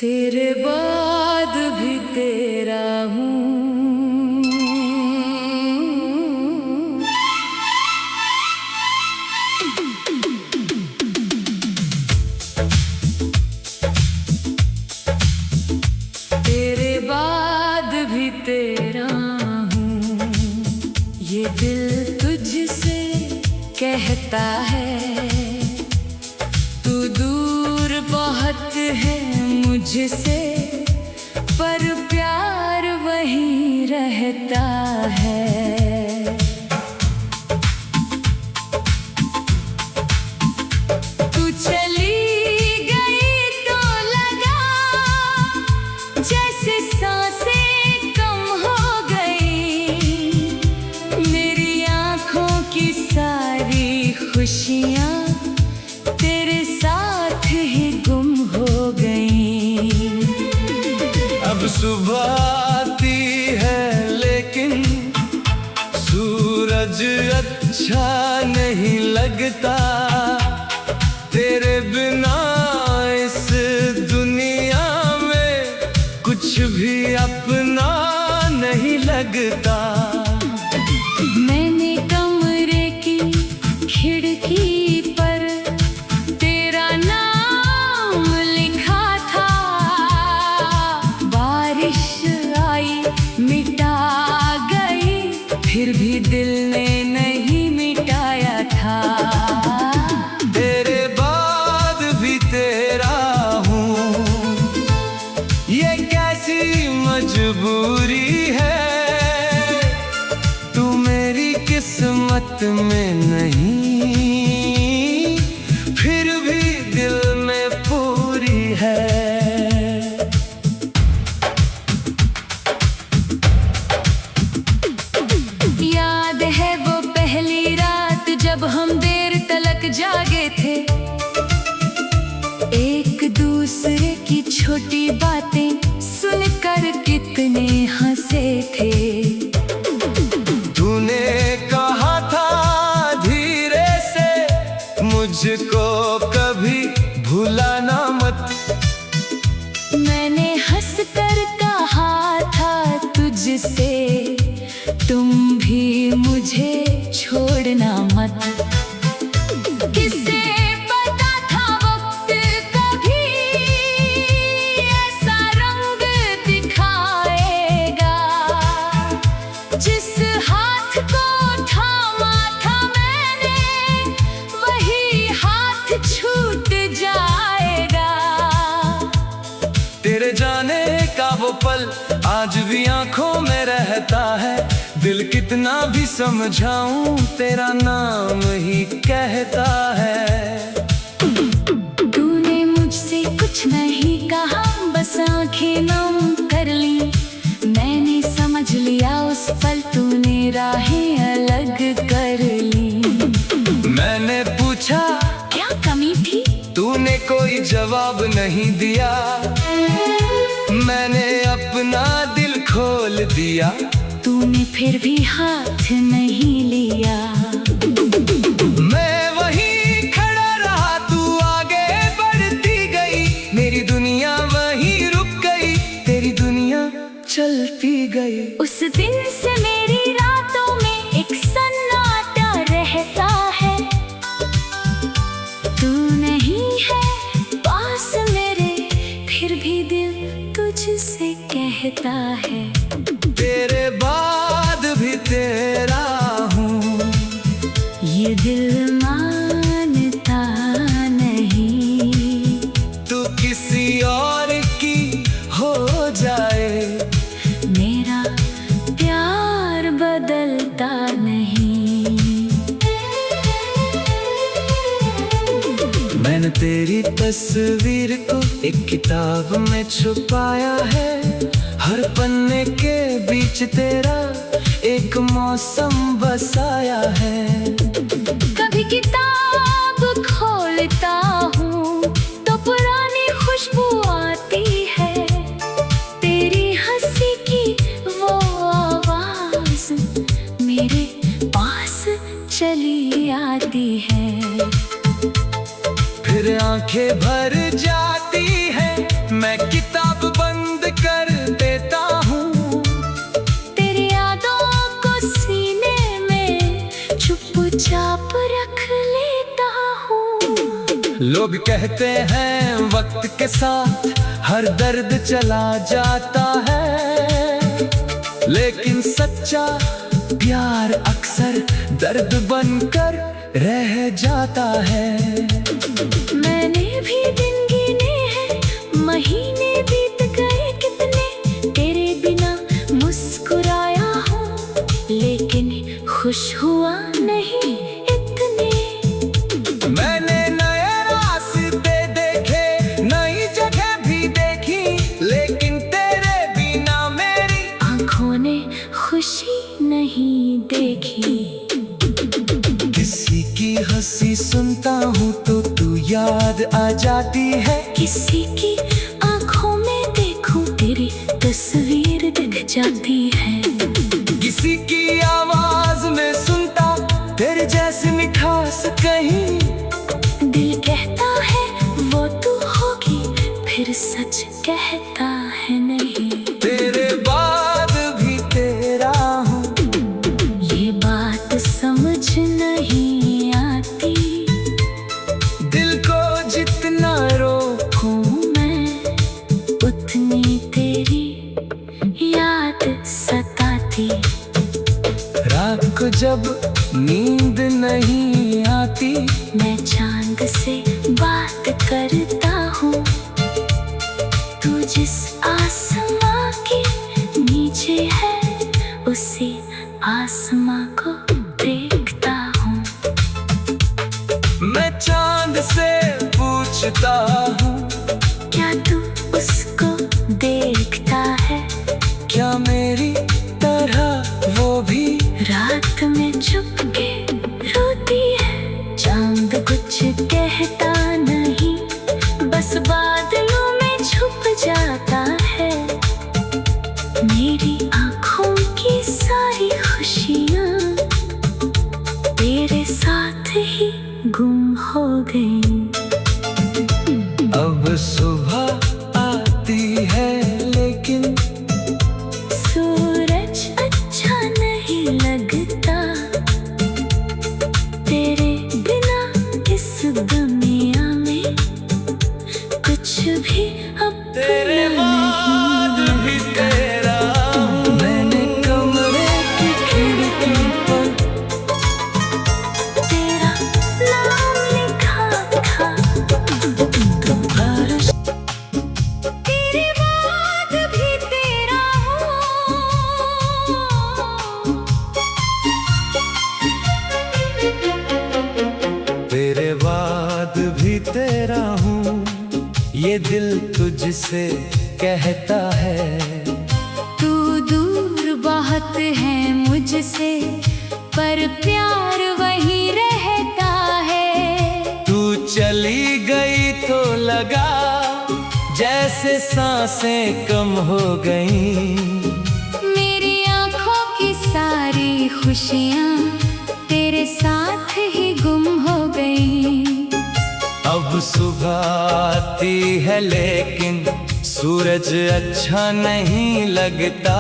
तेरे बाद भी तेरा हूँ। तेरे बाद भी तेरा हूँ। ये दिल तुझसे कहता है तू दूर बहुत है मुझसे, पर प्यार वहीं रहता है। तू चली गई तो लगा जैसे सांसें कम हो गई। मेरी आँखों की सारी खुशियाँ तेरे साथ ही गुम हो गई। अब सुबह आती है लेकिन सूरज अच्छा नहीं लगता। तेरे बिना इस दुनिया में कुछ भी अपना नहीं लगता। मैंने कमरे की खिड़की पर तेरा नाम लिखा था। बारिश आई मिटा गई, फिर भी दिल ने नहीं मिटाया था। तेरे बाद भी तेरा हूँ, ये कैसी मजबूरी है। तू मेरी किस्मत में नहीं, फिर भी दिल में पूरी है। याद है वो पहली रात जब हम देर तलक जागे थे, एक दूसरे की छोटी बातें सुनकर कितने हंसे थे। तूने कहा था धीरे से मुझको कभी भुलाना मत। मैंने हंसकर कहा था तुझसे तुम भी मुझे छोड़ना मत। किसे पता था वक्त कभी ऐसा रंग दिखाएगा। जिस हाथ को थामा था मैंने, वही हाथ छूट जाएगा। तेरे जाने का वो पल आज भी आंखों में रहता है। दिल कितना भी समझाऊं तेरा नाम ही कहता है। तूने मुझसे कुछ नहीं कहा, बस आंखें नम कर ली। मैंने समझ लिया उस पल तूने राहें अलग कर ली। मैंने पूछा क्या कमी थी, तूने कोई जवाब नहीं दिया। मैंने अपना दिल खोल दिया, तूने फिर भी हाथ नहीं लिया। मैं वहीं खड़ा रहा, तू आगे बढ़ती गई। मेरी दुनिया वहीं रुक गई, तेरी दुनिया चलती गई। उस दिन से मेरी रातों में एक सन्नाटा रहता है। तू नहीं है पास मेरे, फिर भी दिल तुझसे कहता है। तेरे बाद भी तेरा हूँ, ये दिल मानता नहीं। तू किसी और की हो जाए, मेरा प्यार बदलता नहीं। मैंने तेरी तस्वीर को एक किताब में छुपाया है। हर पन्ने के बीच तेरा एक मौसम बसाया है। कभी किताब खोलता हूँ तो पुरानी खुशबू आती है। तेरी हंसी की वो आवाज मेरे पास चली आती है। फिर आंखें भर जाती है, मैं किताब लोग कहते हैं वक्त के साथ हर दर्द चला जाता है, लेकिन सच्चा प्यार अक्सर दर्द बनकर रह जाता है। मैंने भी दिन गिने हैं, महीने बीत गए कितने, तेरे बिना मुस्कुराया हूँ लेकिन खुश हुआ नहीं इतने। मैंने नए रास्ते देखे, नई जगह भी देखी, लेकिन तेरे बिना मेरी आँखों ने खुशी नहीं देखी। किसी की हंसी सुनता हूँ तो तू याद आ जाती है, किसी की आँखों में देखूं तेरी तस्वीर दिख जाती है। किसी की आवाज में सुनता तेरे जैसी मिठास कहीं, दिल कहता है वो तू होगी, फिर सच कहता है नहीं। तेरे बाद भी तेरा हूँ, ये बात समझ नहीं आती, दिल को जितना रोकूं मैं उतनी तेरी याद सताती। रात को जब नींद नहीं आती, मैं चांद से बात करता हूँ, तू जिस आसमां के नीचे है उसी आसमां को देखता हूँ। मैं चांद से पूछता हूँ, क्या तू उसको देखता है? क्या मेरी तरह वो भी रात में चुपके रोती है, चांद कुछ कहता नहीं, बस बादलों में छुप जाता है। मेरी आँखों की सारी खुशियाँ तेरे साथ ही गुम हो गई। अब सुबह आती है लेकिन सूरज अच्छा नहीं लगता, तेरे बिना इस दुनिया में कुछ भी अपना तेरे बाद भी तेरा हूँ। मैंने कमरे की खिड़की पर तेरा नाम लिखा था, दोबारा तेरे बाद भी तेरा हूँ। तेरे बाद भी तेरा हूँ, ये दिल तुझसे कहता है। तू दूर बहुत है मुझसे, पर प्यार वही रहता है। तू चली गई तो लगा जैसे सांसें कम हो गई, मेरी आँखों की सारी खुशियाँ तेरे साथ ही गुम हो गई। अब सुबह आती है लेकिन सूरज अच्छा नहीं लगता,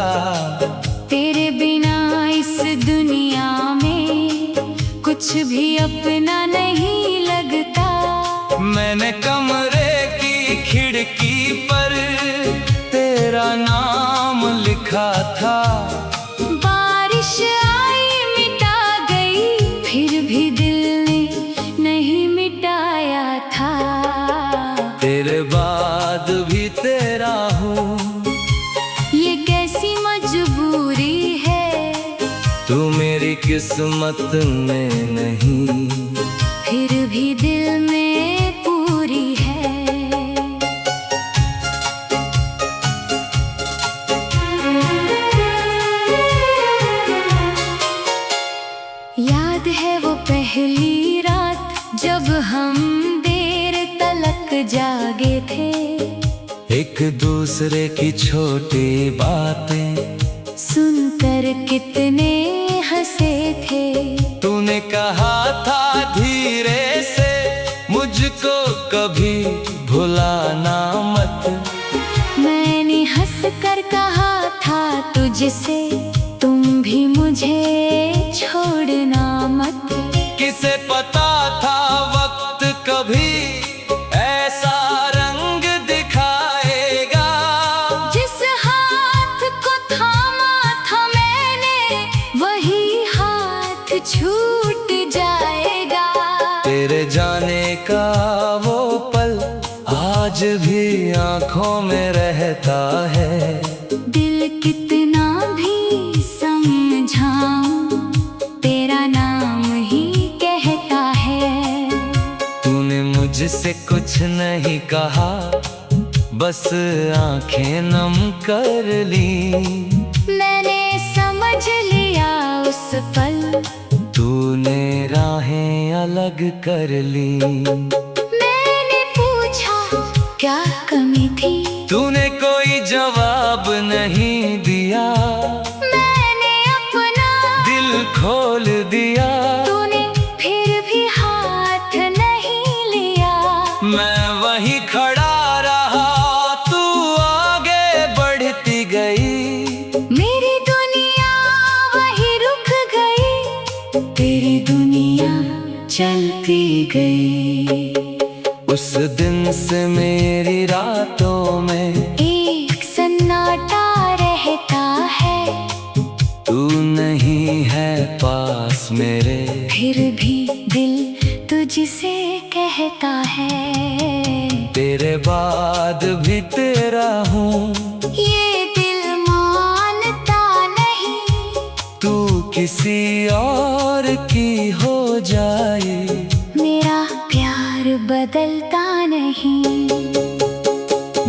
तेरे बिना इस दुनिया में कुछ भी अपना नहीं लगता। मैंने कमरे की खिड़की पर तेरा नाम लिखा था, बारिश आई मिटा गई, फिर भी दिल ने नहीं मिटाया था। तेरे बाद भी तेरा हूँ, ये कैसी मजबूरी है, तू मेरी किस्मत में नहीं, फिर भी दिल में पूरी है। याद है वो पहली रात जब हम देर तलक जागे थे, एक दूसरे की छोटी बातें सुनकर कितने हंसे थे। तूने कहा था धीरे से मुझको कभी भुलाना मत, मैंने हंस कर कहा था तुझसे, तुम भी मुझे छोड़ना मत। किसे पता था वक्त कभी आंखों में रहता है। दिल कितना भी समझाऊं, तेरा नाम ही कहता है। तूने मुझसे कुछ नहीं कहा, बस आंखें नम कर ली। मैंने समझ लिया उस पल, तूने राहें अलग कर ली। मैंने पूछा क्या कमी थी, तूने कोई जवाब नहीं दिया। मैंने अपना दिल खोल दिया, तूने फिर भी हाथ नहीं लिया। मैं वहीं खड़ा रहा, तू आगे बढ़ती गई। मेरी दुनिया वहीं रुक गई, तेरी दुनिया चलती गई। उस दिन से मेरी रातों में एक सन्नाटा रहता है, तू नहीं है पास मेरे। फिर भी दिल तुझसे कहता है, तेरे बाद भी तेरा हूँ। ये दिल मानता नहीं, तू किसी और की हो जाए, मेरा प्यार बदलता नहीं।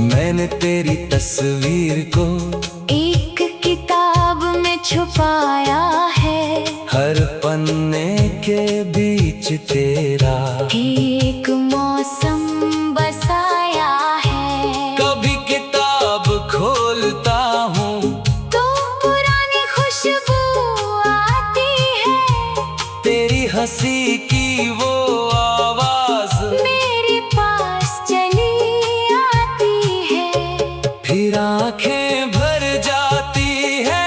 मैंने तेरी तस्वीर को एक किताब में छुपाया है, हर पन्ने के बीच तेरा एक मौसम बसाया है। कभी किताब खोलता हूँ तो पुरानी खुशबू आती है, तेरी हंसी की वो आवाज मेरे पास चली आती है। फिर आंखें भर जाती है।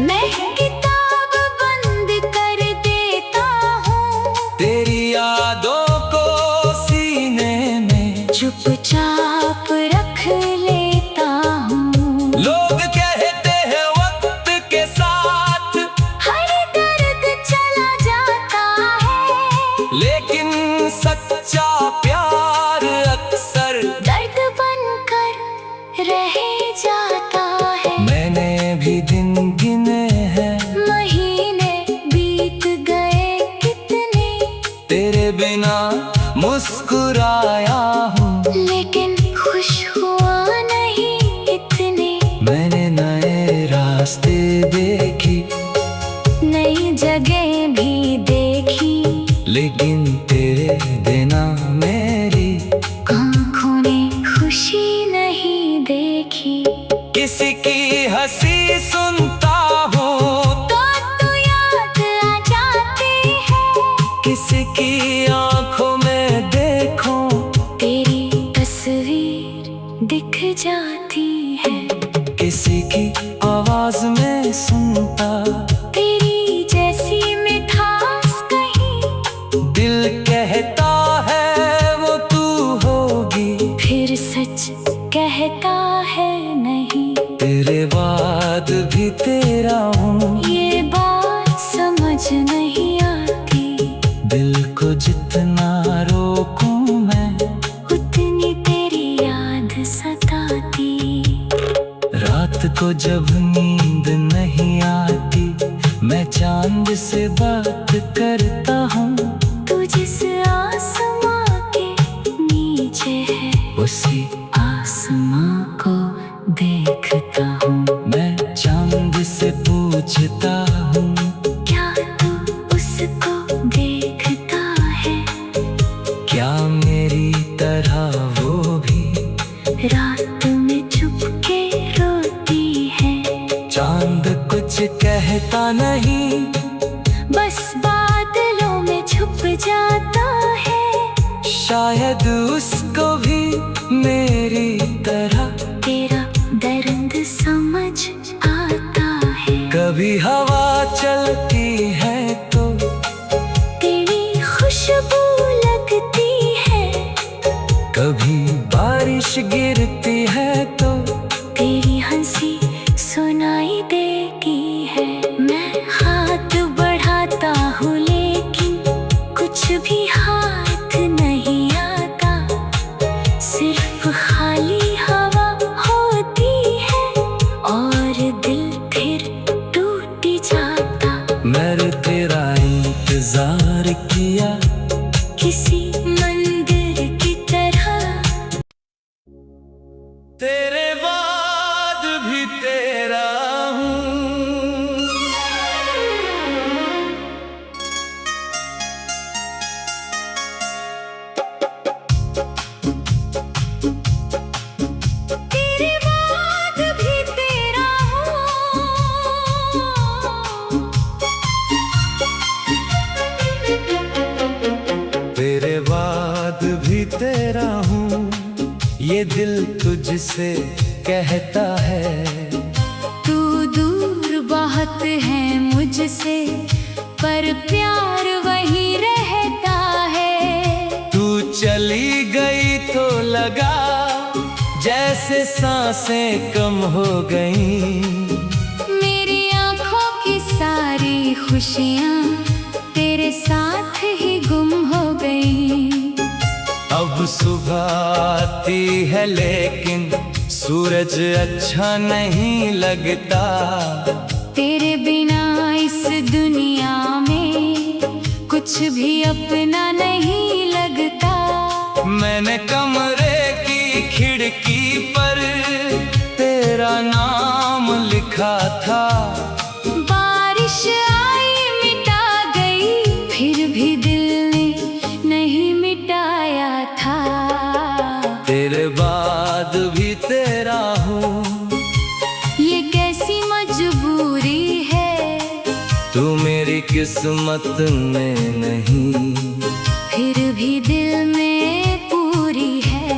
मैं किताब बंद कर देता हूँ, तेरी यादों को सीने में चुपचाप रख लेता हूँ। लोग कहते हैं वक्त के साथ हर दर्द चला जाता है, लेकिन सच्चा प्यार अक्सर दर्द बनकर रह जाता है। मैंने भी दिन गिने हैं, महीने बीत गए कितने, तेरे बिना मुस्कुराया हूँ, लेकिन खुश हुआ नहीं इतने। मैंने नए रास्ते देखी, नई जगह भी देखी, लेकिन तेरे बिना मेरी आँखों ने खुशी नहीं देखी। किसी की हंसी सुनता हूँ तो याद आ जाती है, किसी की आंखों में देखूं तेरी तस्वीर दिख जाती है। किसी की आवाज में सुनता, तेरी जैसी मिठास कहीं, दिल कहता है वो तू होगी। फिर सच कहता है नहीं, तेरे बाद भी तेरा हूँ। ये बात समझ नहीं आती, दिल को जितना रोकूं मैं, उतनी तेरी याद सताती। रात को जब नींद नहीं आती, मैं चांद से बात करता हूँ। तू जिस आसमां के नीचे है, उसी आसमां को देखता हूँ। मैं चांद से पूछता हूँ, क्या तू उसको देखता है? क्या मेरी तरह वो भी रात में चुपके रोती है। चांद कुछ कहता नहीं, बस बादलों में छुप जाता है। शायद उसको भी मेरी तरह तेरा दर्द समझ आता है। कभी हवा चलती है तो तेरी खुशबू लगती है, कभी बारिश गिरती है तो तेरी हंसी सुनाई देती है। मैं हाथ बढ़ाता हूँ लेकिन कुछ भी हाथ नहीं आता, सिर्फ खाली हाथ तेरे बाद भी तेरा हूँ। तेरे बाद भी तेरा हूँ। तेरे बाद भी तेरा हूँ, ये दिल तुझसे कहता है। तू दूर बहुत है मुझसे, पर प्यार वही रहता है। तू चली गई तो लगा जैसे सांसें कम हो गईं। मेरी आँखों की सारी खुशियाँ तेरे साथ ही गुम हो गई। अब सुबह आती है लेकिन सूरज अच्छा नहीं लगता। तेरे बिना इस दुनिया में कुछ भी अपना नहीं लगता। मैंने कमरे की खिड़की पर तेरा नाम लिखा था। बारिश आई मिटा गई, फिर भी दिल ने नहीं मिटाया था। तेरे बाद भी तेरा हूँ, ये कैसी मजबूरी है। तू मेरी किस्मत में नहीं, फिर भी दिल में पूरी है।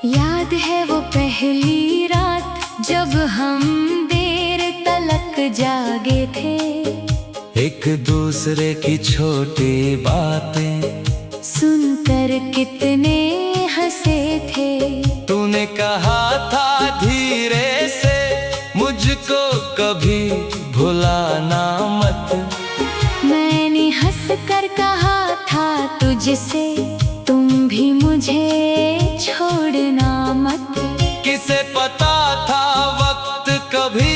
याद है वो पहली रात जब हम देर तलक जागे थे। एक दूसरे की छोटी बातें सुनकर कितने हंसे थे। तूने कहा था धीरे से, मुझको कभी भुलाना मत। मैंने हंसकर कहा था तुझसे, तुम भी मुझे छोड़ना मत। किसे पता था वक्त कभी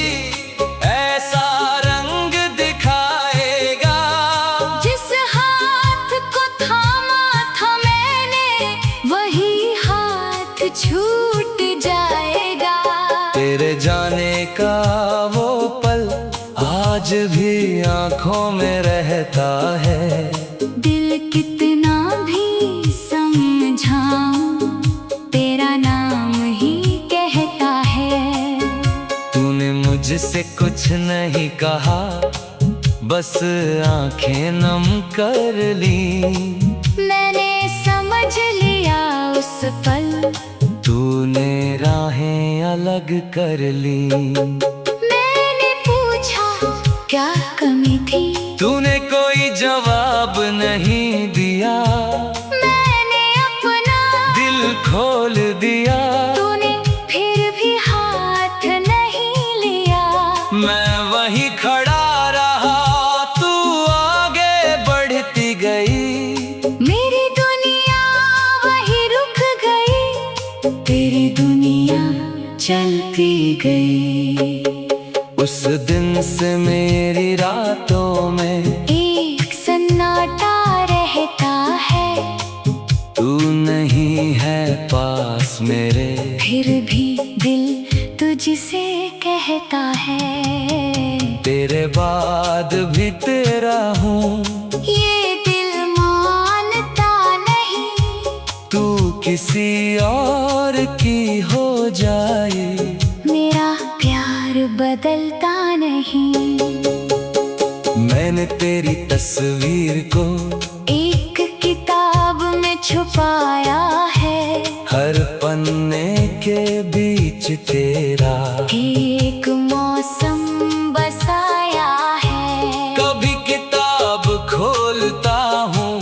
ऐसा रंग दिखाएगा। जिस हाथ को थामा था मैंने, वही हाथ छूट जाएगा। तेरे जाने का वो पल आज भी आंखों में रहता है। दिल कितना भी समझाऊं, तेरा नाम ही कहता है। तूने मुझसे कुछ नहीं कहा, बस आंखें नम कर ली। मैंने समझ लिया उस पल, तूने राहें अलग कर ली। मैंने पूछा क्या कमी थी, तूने कोई जवाब नहीं दिया। मैंने अपना दिल खोल दिया, तूने फिर भी हाथ नहीं लिया। मैं वहीं खड़ा रहा, तू आगे बढ़ती गई। मेरी दुनिया वहीं रुक गई, तेरी दुनिया चलती गई। उस दिन से मेरी रातों में एक सन्नाटा रहता है। तू नहीं है पास मेरे, फिर भी दिल तुझसे कहता है। तेरे बाद भी तेरा हूँ, ये दिल मानता नहीं, तू किसी और की हो जाए। मेरा प्यार बदलता नहीं। मैंने तेरी तस्वीर को एक किताब में छुपाया है। हर पन्ने के बीच तेरा एक मौसम बसाया है। कभी किताब खोलता हूँ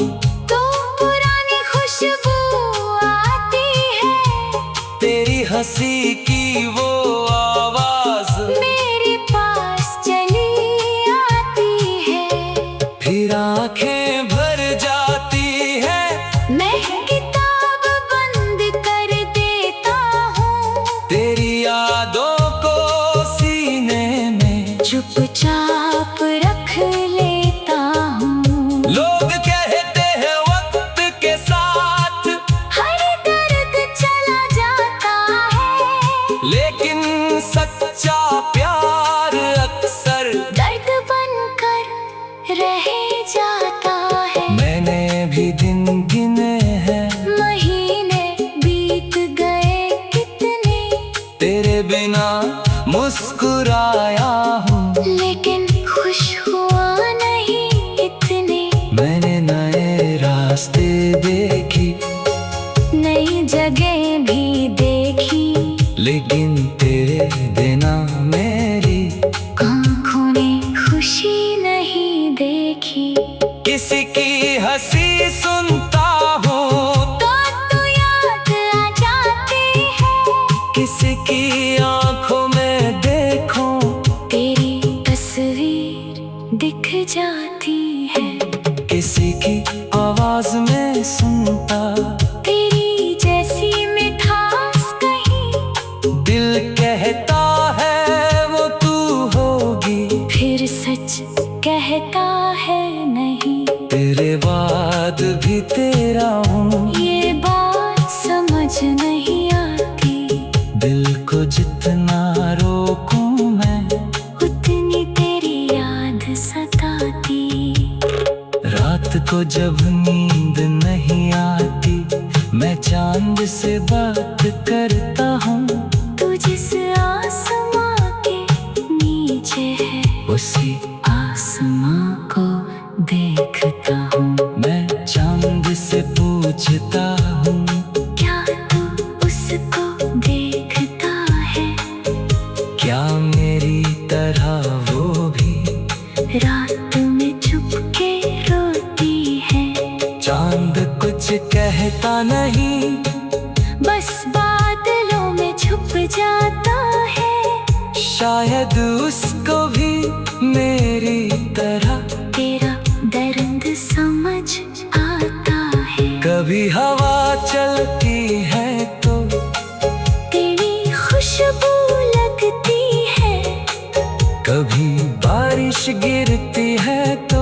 तो पुरानी खुशबू आती है। तेरी हंसी की वो आवाज मेरे पास चली आती है। फिर आंखें भर जाती है। मैं किताब बंद कर देता हूँ, तेरी यादों को सीने में चुपचाप रख लेता रह जाता है। मैंने भी दिन गिने हैं, महीने बीत गए कितने, तेरे बिना मुस्कुराया हूँ, लेकिन खुश हुआ नहीं इतने। मैंने नए रास्ते देखी, नई जगह भी देखी, लेकिन तेरे बिना मेरी आँखों ने खुशी नहीं देखी। किसी की हंसी सुनता हूँ तो याद आ जाती है, किसी की आंखों में देखूं तेरी तस्वीर दिख जाती है। किसी की आवाज में सुनता तेरी जैसी मिठास कहीं, दिल कहता है वो तू होगी, फिर सच कहता है नहीं। तेरे बाद भी तेरा हूँ, ये बात समझ नहीं आती, दिल को जितना रोकूं मैं उतनी तेरी याद सताती। रात को जब नींद नहीं आती, मैं चांद से बात करता हूँ, तू जिस आसमां के नीचे है, उसी आसमां को देखता हूँ। मैं चांद से पूछता हूँ, क्या तू उसको देखता है? क्या मेरी तरह वो भी रात में चुपके रोती है, चांद कुछ कहता नहीं, बस बादलों में छुप जाता है। शायद उसको भी मेरी तरह तेरा दर्द समझ आता है। कभी हवा चलती है तो तेरी खुशबू लगती है, कभी बारिश गिरती है तो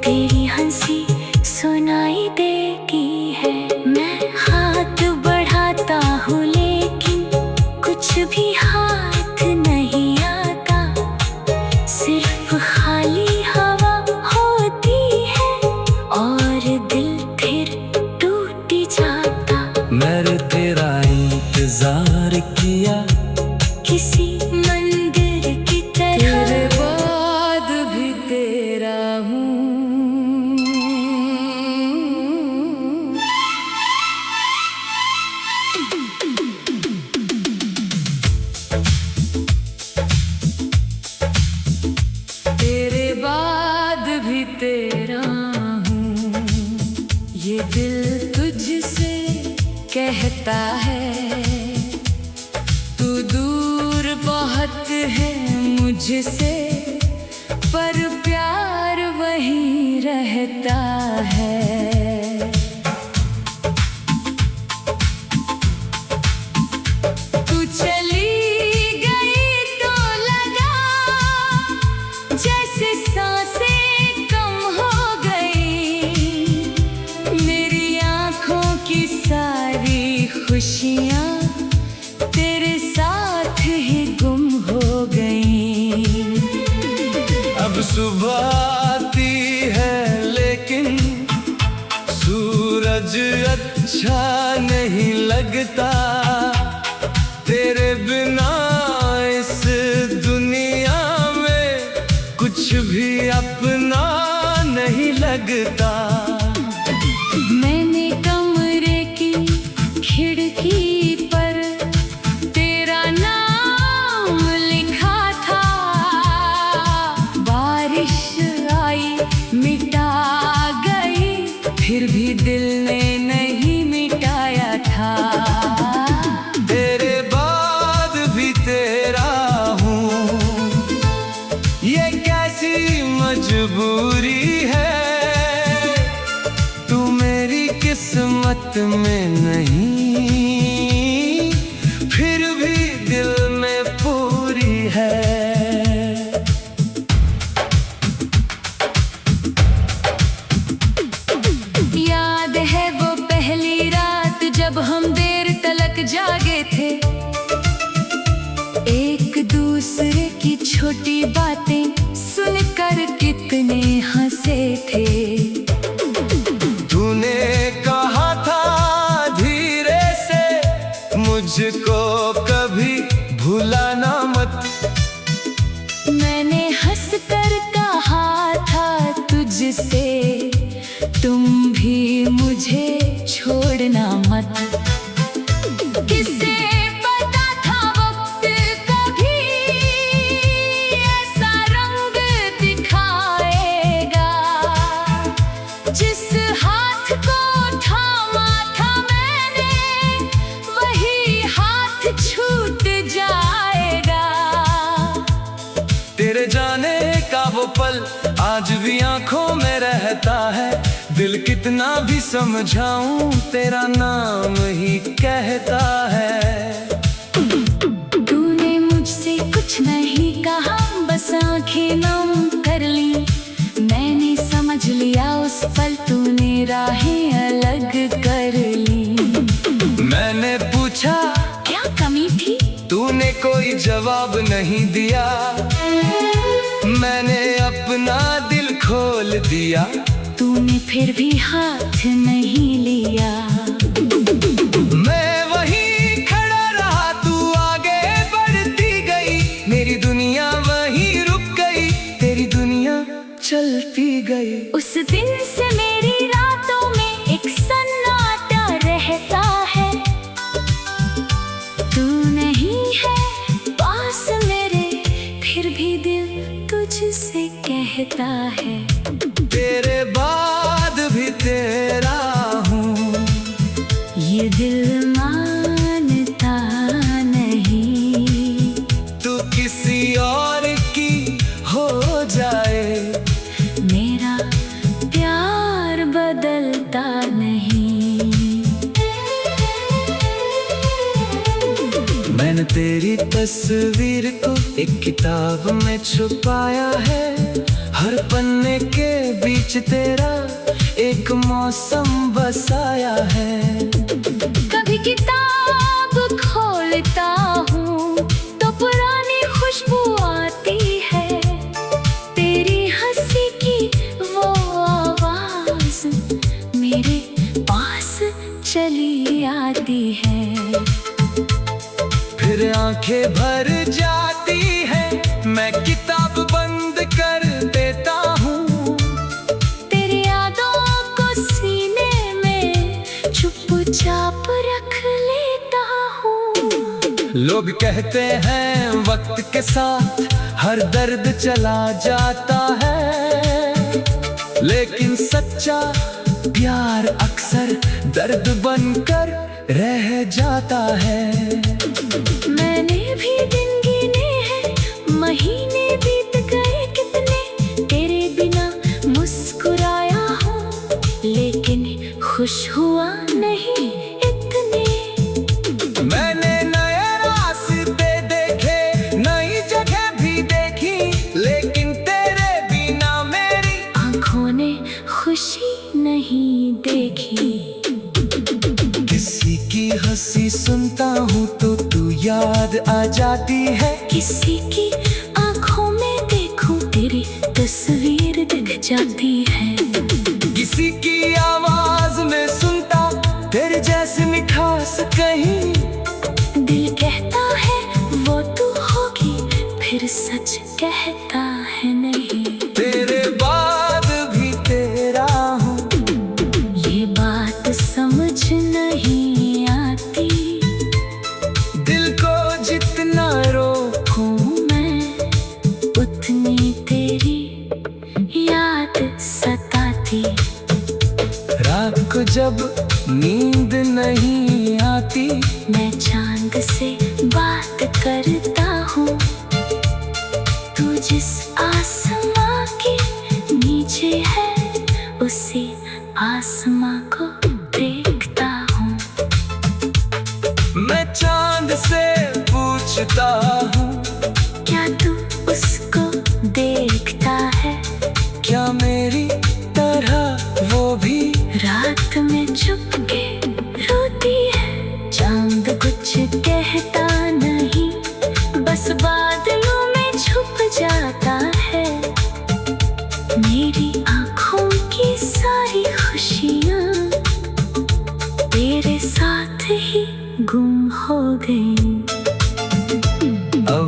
तेरी हंसी सुनाई देती है। मैं हाथ बढ़ाता हूँ लेकिन कुछ भी हाथ नहीं आता, सिर्फ खाली हवा होती है और दिल फिर टूट जाता। मैंने तेरा इंतजार किया किसी मंदिर की तरह, तेरे बाद भी तेरा हूँ। तेरे बाद भी तेरा हूँ, ये दिल तुझसे कहता है, तू दूर बहुत है मुझसे, पर प्यार वहीं रहता है। तू चली गई तो लगा जैसे सांसें कम हो गई, मेरी आँखों की सारी खुशियाँ तेरे साथ ही गुम हो गई। अब सुबह आती है लेकिन सूरज अच्छा नहीं लगता, तेरे बिना इस दुनिया में कुछ भी अपना नहीं लगता। मैंने कमरे की खिड़की पर तेरा नाम लिखा था, बारिश आई मिटा गई, फिर भी दिल ने नहीं मिटाया था। तेरे बाद भी तेरा हूँ, ये कैसी मजबूरी है, तू मेरी किस्मत में नहीं, फिर भी दिल में पूरी है। याद है वो पहली रात जब हम देर तलक जागे थे, एक दूसरे की छोटी बातें सुनकर कितने हंसे मुझे छोड़ना मत। किसे पता था वक्त कभी ऐसा रंग दिखाएगा। जिस हाथ को थामा था मैंने वही हाथ छूट जाएगा। तेरे जाने का वो पल आज भी आंखों में रहता है। दिल कितना भी समझाऊं तेरा नाम ही कहता है। तूने मुझसे कुछ नहीं कहा, बस आंखें नम कर ली। मैंने समझ लिया उस पल तूने राहें अलग कर ली। मैंने पूछा क्या कमी थी, तूने कोई जवाब नहीं दिया। मैंने अपना दिल खोल दिया, तूने फिर भी हाथ नहीं लिया। मैं वहीं खड़ा रहा, तू आगे बढ़ती गई। मेरी दुनिया वहीं रुक गई, तेरी दुनिया चलती गई। उस दिन से मेरी रातों में एक सन्नाटा रहता है। तू नहीं है पास मेरे, फिर भी दिल तुझसे कहता है। तेरे बाद भी तेरा हूँ, ये दिल मानता नहीं। तू किसी और की हो जाए, मेरा प्यार बदलता नहीं। मैंने तेरी तस्वीर को एक किताब में छुपाया है। हर पन्ने के बीच तेरा एक मौसम बसाया है। कभी किताब खोलता हूँ तो पुरानी खुशबू आती है। तेरी हंसी की वो आवाज मेरे पास चली आती है। फिर आंखें भर जाती है, मैं किताब बंद कर देता हूँ। तेरी यादों को सीने में चुपचाप रख लेता हूँ। लोग कहते हैं वक्त के साथ हर दर्द चला जाता है, लेकिन सच्चा प्यार अक्सर दर्द बनकर रह जाता है। मैंने भी दिन गिने हैं, महीने बीत गए कितने, तेरे बिना मुस्कुराया हूँ लेकिन खुश हुआ नहीं इतने। मैंने नए रास्ते देखे, नई जगह भी देखी, लेकिन तेरे बिना मेरी आंखों ने खुशी नहीं देखी। किसी की हंसी सुनता हूँ तो तू याद आ जाती है। किसी की आंखों में देखूं तेरी तस्वीर दिख जाती है। किसी की आवाज में सुनता तेरे जैसी मिठास कहीं। दिल कहता है वो तू होगी, फिर सच कहता है नहीं। तेरे बाद भी तेरा हूँ, ये बात समझ नहीं आती। दिल को जितना रोकूं मैं उतनी तेरी याद सताती। रात को जब नींद नहीं आती, मैं चांद से बात करता हूँ। तू जिस आसमां के नीचे है उसी आसमां को देखता हूँ। मैं चांद से पूछता हूँ, क्या तू उसको देखता है? क्या मेरी तरह वो भी रात में चुपके रोती है। चांद कुछ कहता नहीं, बस बादलों में छुप जाता है। मेरी आँखों की सारी खुशियाँ तेरे साथ ही गुम हो गई। अब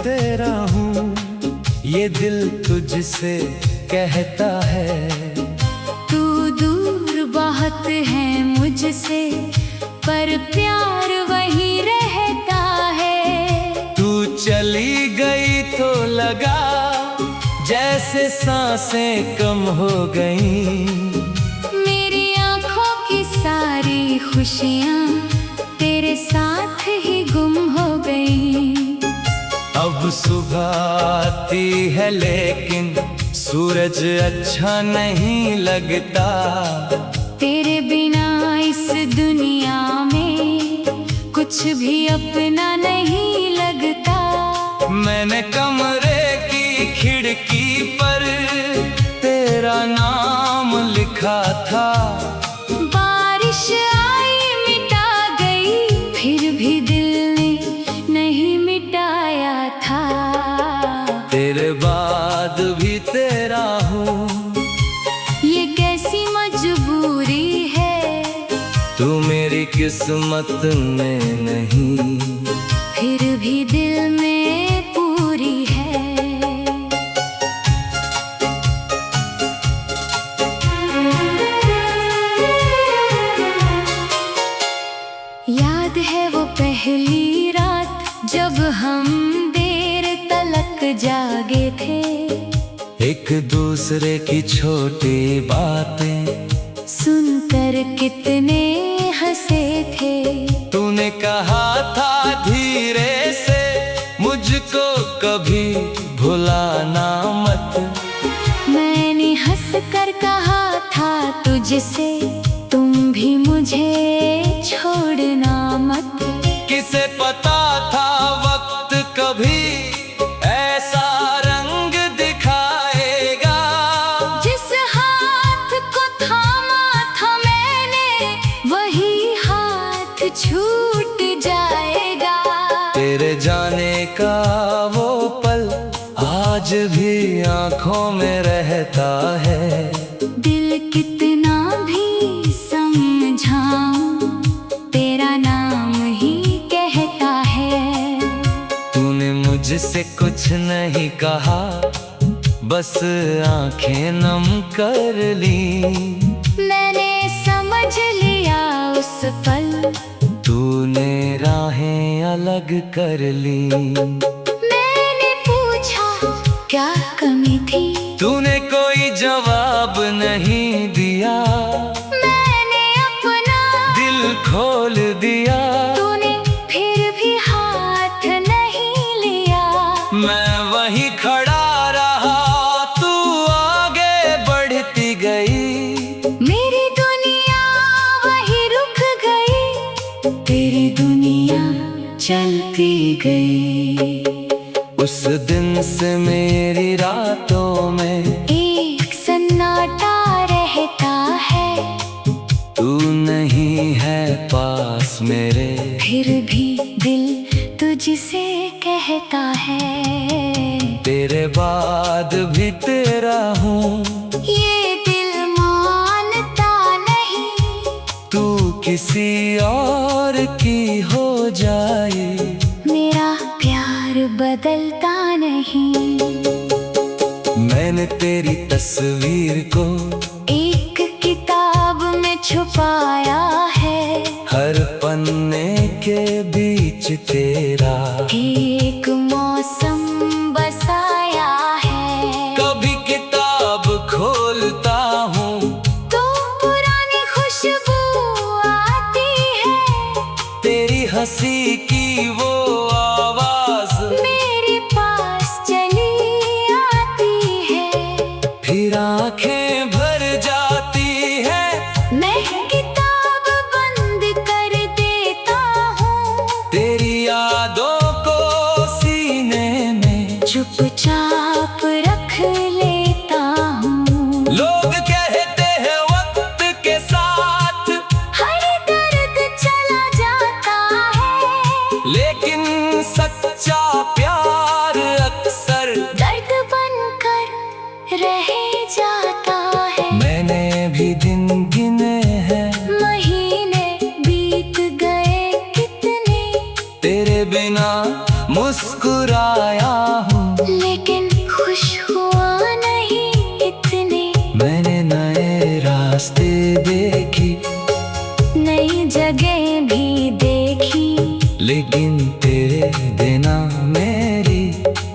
तेरा हूँ, ये दिल तुझसे कहता है। तू दूर बहुत है मुझसे, पर प्यार वही रहता है। तू चली गई तो लगा जैसे सांसें कम हो गई। मेरी आँखों की सारी खुशियाँ तेरे साथ ही गुम हो गई। अब सुबह आती है लेकिन सूरज अच्छा नहीं लगता। तेरे बिना इस दुनिया में कुछ भी अपना नहीं लगता। मैंने कमरे की खिड़की पर तेरा नाम लिखा था। बारिश आई मिटा गई, फिर भी दिल ने नहीं मिटाया था। तेरे बाद भी तेरा हूँ, ये कैसी मजबूरी है। तू मेरी किस्मत में नहीं, फिर भी दिल में पूरी है। याद है वो पहली रात जब हम देर तलक जागे थे। एक दूसरे की छोटी बातें सुनकर कितने हंसे थे। तूने कहा था धीरे से, मुझको कभी भुलाना मत। मैंने हंस कर कहा था तुझसे, तुम भी मुझे छोड़ना मत। किसे पता था वक्त कभी ऐसा रंग दिखाएगा। जिस हाथ को थामा था मैंने, वही हाथ छूट जाएगा। तेरे जाने का वो पल आज भी आंखों में रहता है। दिल कितना भी समझाऊं, तेरा नाम ही कहता है। तूने मुझसे कुछ नहीं कहा, बस आंखें नम कर ली। मैंने समझ लिया उस पल, तूने राहें अलग कर ली। मैंने पूछा क्या कमी थी, तूने कोई जवाब नहीं दिया। मैंने अपना दिल खोल दिया, तूने फिर भी हाथ नहीं लिया। मैं वहीं खड़ा रहा, तू आगे बढ़ती गई। मेरी दुनिया वहीं रुक गई, तेरी दुनिया चलती गई। उस दिन से मेरी रातों में एक सन्नाटा रहता है। तू नहीं है पास मेरे, फिर भी दिल तुझसे कहता है। तेरे बाद भी तेरा हूँ, ये दिल मानता नहीं, तू किसी और की हो जाए। मेरा प्यार बदलता नहीं। मैंने तेरी तस्वीर को एक किताब में छुपाया है। हर पन्ने के बीच तेरा एक मौसम बसाया है। कभी किताब खोलता हूँ तो पुरानी खुशबू आती है। तेरी हंसी की वो आवाज मेरे पास चली आती है। फिर आंखें भर जाती है। मैं किताब बंद कर देता हूँ, तेरी यादों को सीने में चुपचाप रख लेता हूँ। लोग कहते हैं वक्त के साथ हर दर्द चला जाता है, लेकिन सच्चा प्यार अक्सर दर्द बनकर रह जाता है। मैंने भी दिन गिने हैं, महीने बीत गए कितने, तेरे बिना मुस्कुराया हूँ, लेकिन खुश हुआ नहीं इतने। मैंने नए रास्ते देखी, नई जगह भी देखी, लेकिन तेरे बिना मेरी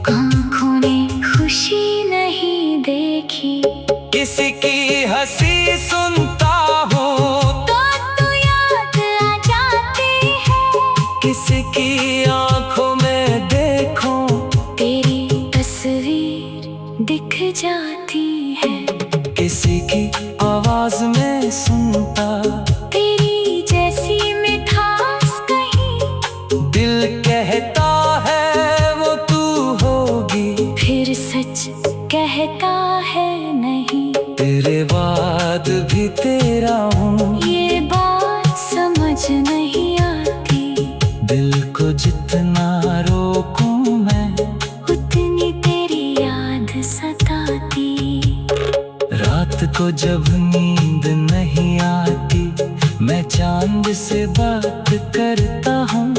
आँखों ने खुशी नहीं देखी। किसी की हंसी सुनता हूँ तो याद आ जाती है, किसी की आंखों में देखूं तेरी तस्वीर दिख जाती है। किसी की आवाज में सुनता तेरी जैसी मिठास कहीं, दिल कहता है वो तू होगी, फिर सच कहता है नहीं। तेरे बाद भी तेरा हूँ, ये बात समझ नहीं आती, दिल को जितना रोकूं मैं उतनी तेरी याद सताती। रात को जब नींद नहीं आती, मैं चांद से बात करता हूँ,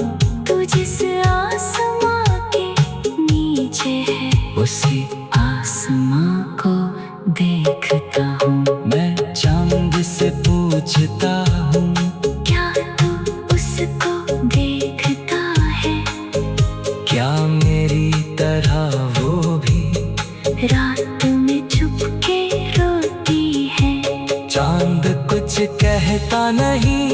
तू जिस आसमां के नीचे है, उसी आसमां को देखता हूँ। मैं चांद से पूछता हूँ, क्या तू उसको देखता है? क्या मेरी तरह वो भी रात में चुपके रोती है। चांद कुछ कहता नहीं,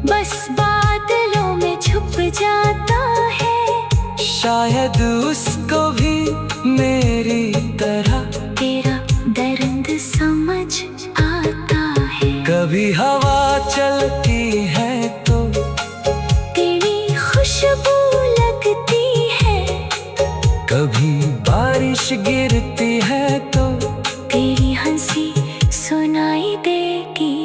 बस बादलों में छुप जाता है। शायद उसको भी मेरी तरह तेरा दर्द समझ आता है। कभी हवा चलती है तो तेरी खुशबू लगती है, कभी बारिश गिरती है तो तेरी हंसी सुनाई देगी।